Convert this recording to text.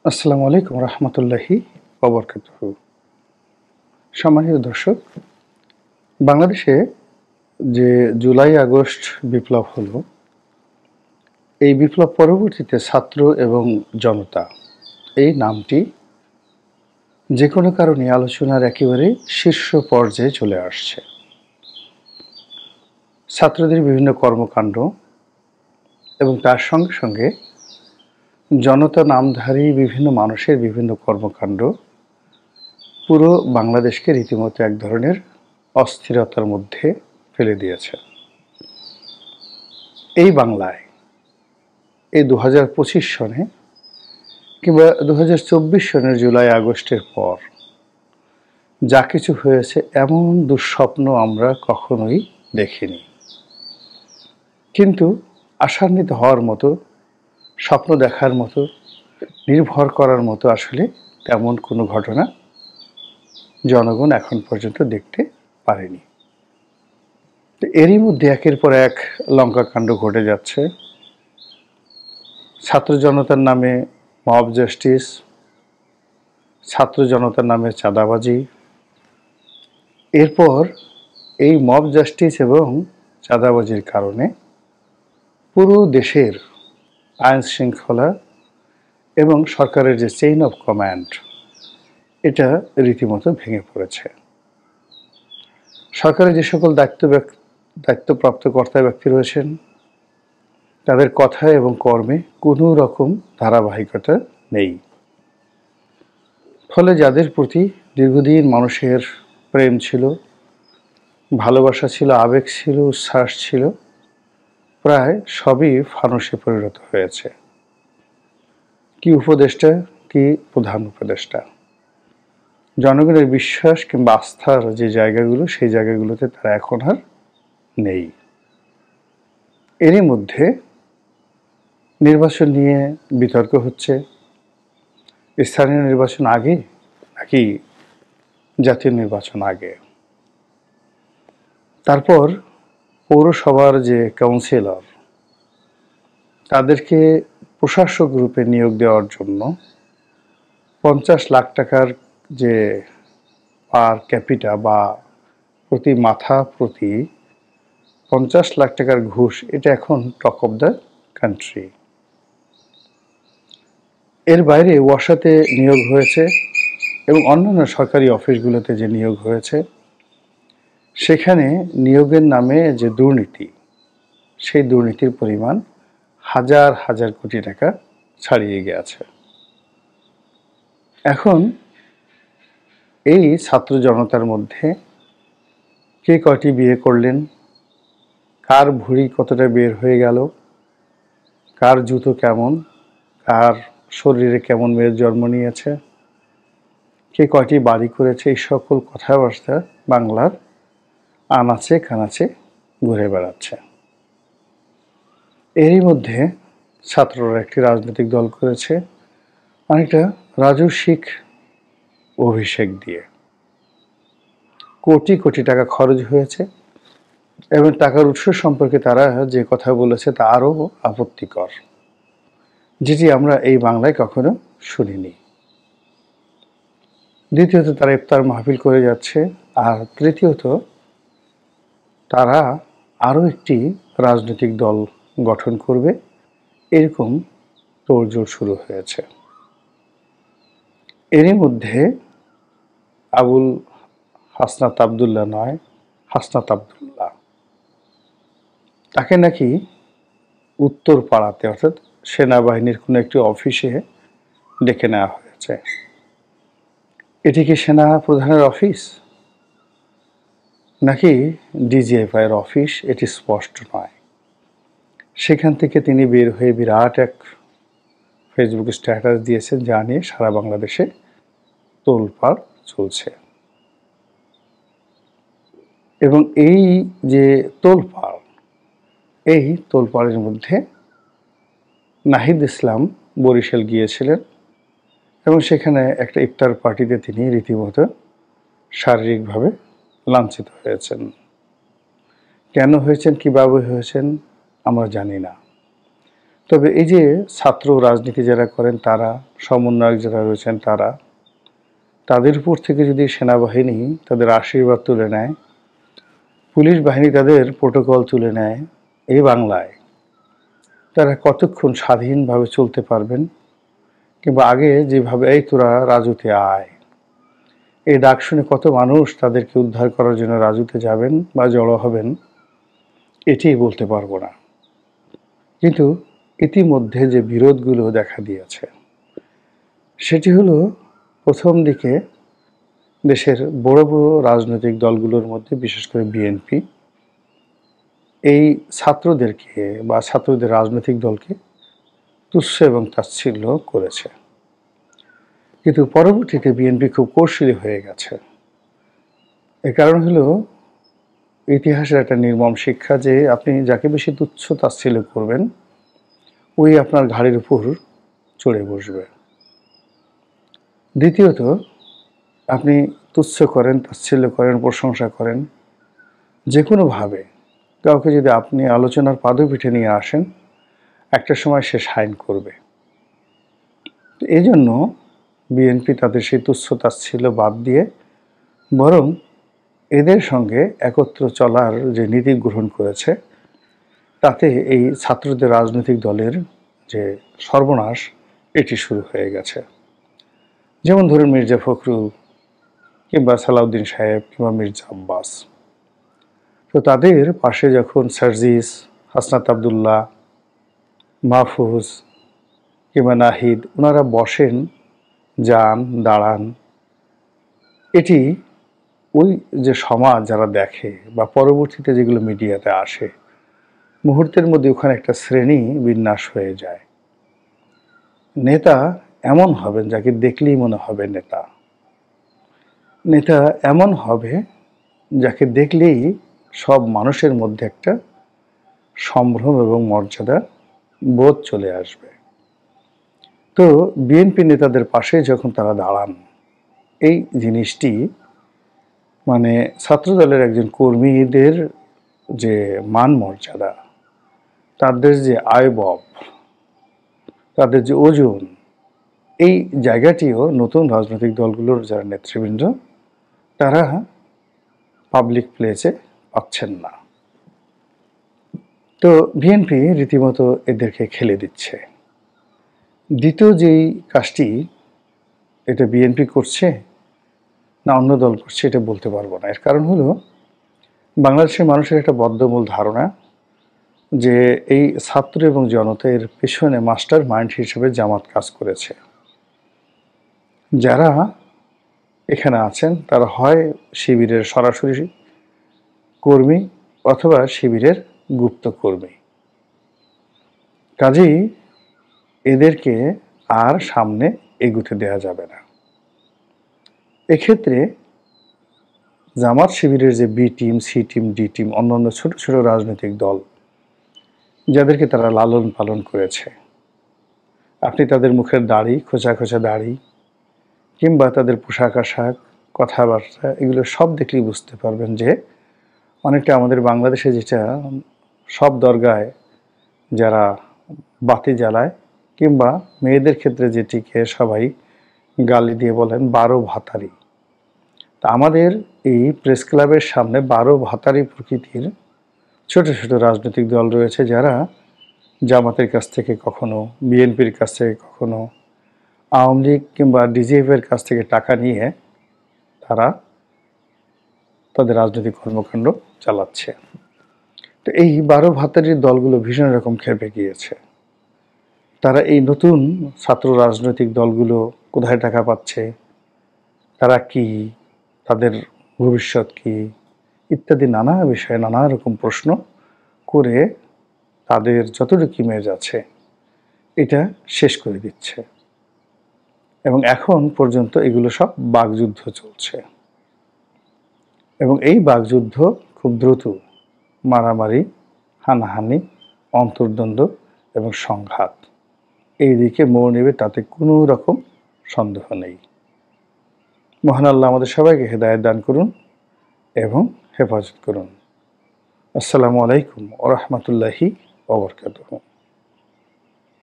আসসালামু আলাইকুম রহমতুল্লাহি ওবরকাতুহু। সম্মানিত দর্শক, বাংলাদেশে যে জুলাই আগস্ট বিপ্লব হলো, এই বিপ্লব পরবর্তীতে ছাত্র এবং জনতা এই নামটি যে কোনো কারণে আলোচনার একেবারে শীর্ষ পর্যায়ে চলে আসছে। ছাত্রদের বিভিন্ন কর্মকাণ্ড এবং তার সঙ্গে সঙ্গে জনতা নামধারী বিভিন্ন মানুষের বিভিন্ন কর্মকাণ্ড পুরো বাংলাদেশকে রীতিমতো এক ধরনের অস্থিরতার মধ্যে ফেলে দিয়েছে। এই বাংলায় এই 2025 সনে কিংবা 2024 সনের জুলাই আগস্টের পর যা কিছু হয়েছে, এমন দুঃস্বপ্ন আমরা কখনোই দেখিনি। কিন্তু আশান্বিত হওয়ার মতো, স্বপ্ন দেখার মতো, নির্ভর করার মতো আসলে তেমন কোনো ঘটনা জনগণ এখন পর্যন্ত দেখতে পারেনি। এরই মধ্যে একের পর এক লঙ্কাকাণ্ড ঘটে যাচ্ছে। ছাত্র জনতার নামে মব জাস্টিস, ছাত্র জনতার নামে চাঁদাবাজি। এরপর এই মব জাস্টিস এবং চাঁদাবাজির কারণে পুরো দেশের আইন শৃঙ্খলা এবং সরকারের যে চেইন অফ কমান্ড, এটা রীতিমতো ভেঙে পড়েছে। সরকারের যে সকল দায়িত্বপ্রাপ্ত কর্তা ব্যক্তি রয়েছেন, তাদের কথা এবং কর্মে কোনো রকম ধারাবাহিকতা নেই। ফলে যাদের প্রতি দীর্ঘদিন মানুষের প্রেম ছিল, ভালোবাসা ছিল, আবেগ ছিল, উচ্ছ্বাস ছিল, প্রায় সবই ফানুসে পরিণত হয়েছে। কি উপদেষ্টা, কি প্রধান উপদেষ্টা, জনগণের বিশ্বাস কিংবা আস্থার যে জায়গাগুলো, সেই জায়গাগুলোতে তারা এখন আর নেই। এরই মধ্যে নির্বাচন নিয়ে বিতর্ক হচ্ছে। স্থানীয় নির্বাচন আগে নাকি জাতীয় নির্বাচন আগে? তারপর পৌরসভার যে কাউন্সিলর, তাদেরকে প্রশাসক রূপে নিয়োগ দেওয়ার জন্য 50 লাখ টাকার যে পার ক্যাপিটা বা প্রতি মাথা প্রতি 50 লাখ টাকার ঘুষ, এটা এখন টক অফ দ্য কান্ট্রি। এর বাইরে ওয়াসাতে নিয়োগ হয়েছে এবং অন্যান্য সরকারি অফিসগুলোতে যে নিয়োগ হয়েছে, সেখানে নিয়োগের নামে যে দুর্নীতি, সেই দুর্নীতির পরিমাণ হাজার হাজার কোটি টাকা ছাড়িয়ে গেছে। এখন এই ছাত্র জনতার মধ্যে কে কয়টি বিয়ে করলেন, কার ভুঁড়ি কতটা বের হয়ে গেল, কার জুতো কেমন, কার শরীরে কেমন মেয়ের জন্ম নিয়েছে, কে কয়টি বাড়ি করেছে, এই সকল কথাবার্তা বাংলার আনাচে কানাচে ঘুরে বেড়াচ্ছে। এরই মধ্যে ছাত্ররা একটি রাজনৈতিক দল করেছে, অনেকটা রাজস্বিক অভিষেক দিয়ে। কোটি কোটি টাকা খরচ হয়েছে এবং টাকার উৎস সম্পর্কে তারা যে কথা বলেছে তা আরও আপত্তিকর, যেটি আমরা এই বাংলায় কখনো শুনিনি। দ্বিতীয়ত, তারা ইফতার মাহফিল করে যাচ্ছে। আর তৃতীয়ত, তারা আরও একটি রাজনৈতিক দল গঠন করবে, এরকম তোড়জোড় শুরু হয়েছে। এরই মধ্যে আবুল হাসনাত আবদুল্লাহ নয়, হাসনাত আবদুল্লাহ, তাকে নাকি উত্তর পাড়াতে অর্থাৎ সেনাবাহিনীর কোনো একটি অফিসে ডেকে নেওয়া হয়েছে। এটি কি সেনা প্রধানের অফিস নাকি ডিজিএফআই এর অফিস, এটি স্পষ্ট নয়। সেখান থেকে তিনি বের হয়ে বিরাট এক ফেসবুক স্ট্যাটাস দিয়েছেন, যা নিয়ে সারা বাংলাদেশে তোলপাড় চলছে। এবং এই যে তোলপাড়, এই তোলপাড়ের মধ্যে নাহিদ ইসলাম বরিশাল গিয়েছিলেন এবং সেখানে একটা ইফতার পার্টিতে তিনি রীতিমতো শারীরিকভাবে লাঞ্ছিত হয়েছেন। কেন হয়েছেন, কীভাবে হয়েছেন আমরা জানি না। তবে এই যে ছাত্র রাজনীতি যারা করেন তারা, সমন্বয়ক যারা রয়েছেন তারা, তাদের উপর থেকে যদি সেনাবাহিনী তাদের আশীর্বাদ তুলে নেয়, পুলিশ বাহিনী তাদের প্রোটোকল তুলে নেয়, এই বাংলায় তারা কতক্ষণ স্বাধীনভাবে চলতে পারবেন? কিংবা আগে যেভাবে এই তোরা রাজুতে আয়, এই ডাক শুনে কত মানুষ তাদেরকে উদ্ধার করার জন্য রাজুতে যাবেন বা জড়ো হবেন, এটি বলতে পারবো না। কিন্তু ইতিমধ্যে যে বিরোধগুলো দেখা দিয়েছে সেটি হলো, প্রথম দিকে দেশের বড় বড় রাজনৈতিক দলগুলোর মধ্যে বিশেষ করে বিএনপি এই ছাত্রদেরকে বা ছাত্রদের রাজনৈতিক দলকে তুচ্ছ এবং তাচ্ছিল্য করেছে। কিন্তু পরবর্তীতে বিএনপি খুব কৌশলী হয়ে গেছে। এর কারণ হলো ইতিহাসের একটা নির্মম শিক্ষা যে আপনি যাকে বেশি তুচ্ছ তাচ্ছিল্য করবেন ওই আপনার ঘাড়ের উপর চড়ে বসবে। দ্বিতীয়ত, আপনি তুচ্ছ করেন, তাচ্ছিল্য করেন, প্রশংসা করেন, যে কোনোভাবে কাউকে যদি আপনি আলোচনার পাদপীঠে নিয়ে আসেন, একটা সময় সে সাইন করবে। এই জন্য বিএনপি তাদের সেই তুচ্ছ তাচ্ছিল্য বাদ দিয়ে বরং এদের সঙ্গে একত্র চলার যে নীতি গ্রহণ করেছে, তাতে এই ছাত্রদের রাজনৈতিক দলের যে সর্বনাশ এটি শুরু হয়ে গেছে। যেমন ধরুন মির্জা ফখরুল কিংবা সালাউদ্দিন সাহেব কিংবা মির্জা আব্বাস, তো তাদের পাশে যখন সার্জিস, হাসনাত আবদুল্লাহ, মাহফুজ কিংবা নাহিদ ওনারা বসেন, যান, দাঁড়ান, এটি ওই যে সমাজ যারা দেখে বা পরবর্তীতে যেগুলো মিডিয়াতে আসে, মুহূর্তের মধ্যে ওখানে একটা শ্রেণী বিন্যাস হয়ে যায়। নেতা এমন হবেন যাকে দেখলেই মনে হবে নেতা। নেতা এমন হবে যাকে দেখলেই সব মানুষের মধ্যে একটা সম্ভ্রম এবং মর্যাদা বোধ চলে আসবে। তো বিএনপি নেতাদের পাশে যখন তারা দাঁড়ান, এই জিনিসটি মানে ছাত্রদলের একজন কর্মীদের যে মান মর্যাদা, তাদের যে আয়বব, তাদের যে ওজন, এই জায়গাটিও নতুন রাজনৈতিক দলগুলোর যারা নেতৃবৃন্দ তারা পাবলিক প্লেসে পাচ্ছেন না। তো বিএনপি রীতিমতো এদেরকে খেলে দিচ্ছে। দ্বিতীয় যেই কাজটি, এটা বিএনপি করছে না অন্য দল করছে এটা বলতে পারবো না। এর কারণ হলো বাংলাদেশের মানুষের একটা বদ্ধমূল ধারণা যে এই ছাত্র এবং জনতা এর পেছনে মাস্টার মাইন্ড হিসেবে জামাত কাজ করেছে। যারা এখানে আছেন তারা হয় শিবিরের সরাসরি কর্মী অথবা শিবিরের গুপ্ত কর্মী। কাজেই এদেরকে আর সামনে এগুতে দেওয়া যাবে না। এক্ষেত্রে জামাত শিবিরের যে B team, C team, D team, অন্যান্য ছোট ছোট রাজনৈতিক দল যাদেরকে তারা লালন পালন করেছে, আপনি তাদের মুখের দাড়ি, খোঁচা খোঁচা দাড়ি কিংবা তাদের পোশাক আশাক, কথাবার্তা, এগুলো সব দেখলেই বুঝতে পারবেন যে অনেকটা আমাদের বাংলাদেশে যেটা সব দরগায় যারা বাতি জ্বালায় কিংবা মেয়েদের ক্ষেত্রে যেটিকে সবাই গালি দিয়ে বলেন 12 ভাতারি। তা আমাদের এই প্রেস ক্লাবের সামনে 12 ভাতারি প্রকৃতির ছোট ছোট রাজনৈতিক দল রয়েছে, যারা জামাতের কাছ থেকে কখনো, বিএনপির কাছ থেকে কখনো, আওয়ামী লীগ কিংবা ডিজিএফের কাছ থেকে টাকা নিয়ে তারা তাদের রাজনৈতিক কর্মকাণ্ড চালাচ্ছে। তো এই 12 ভাতারির দলগুলো ভীষণ রকম খেপে গিয়েছে। তারা এই নতুন ছাত্র রাজনৈতিক দলগুলো কোথায় টাকা পাচ্ছে, তারা কি, তাদের ভবিষ্যৎ কি, ইত্যাদি নানা বিষয়ে নানা রকম প্রশ্ন করে তাদের যতটুকু ইমেজ আছে এটা শেষ করে দিচ্ছে। এবং এখন পর্যন্ত এগুলো সব বাকযুদ্ধ চলছে এবং এই বাকযুদ্ধ খুব দ্রুত মারামারি, হানাহানি, অন্তর্দ্বন্দ্ব এবং সংঘাত এই দিকে মোড় নেবে, তাতে কোনো রকম সন্দেহ নেই। মহান আল্লাহ আমাদের সবাইকে হেদায়েত দান করুন এবং হেফাজত করুন। আসসালামু আলাইকুম ওয়া রাহমাতুল্লাহি ওয়া বারাকাতুহু।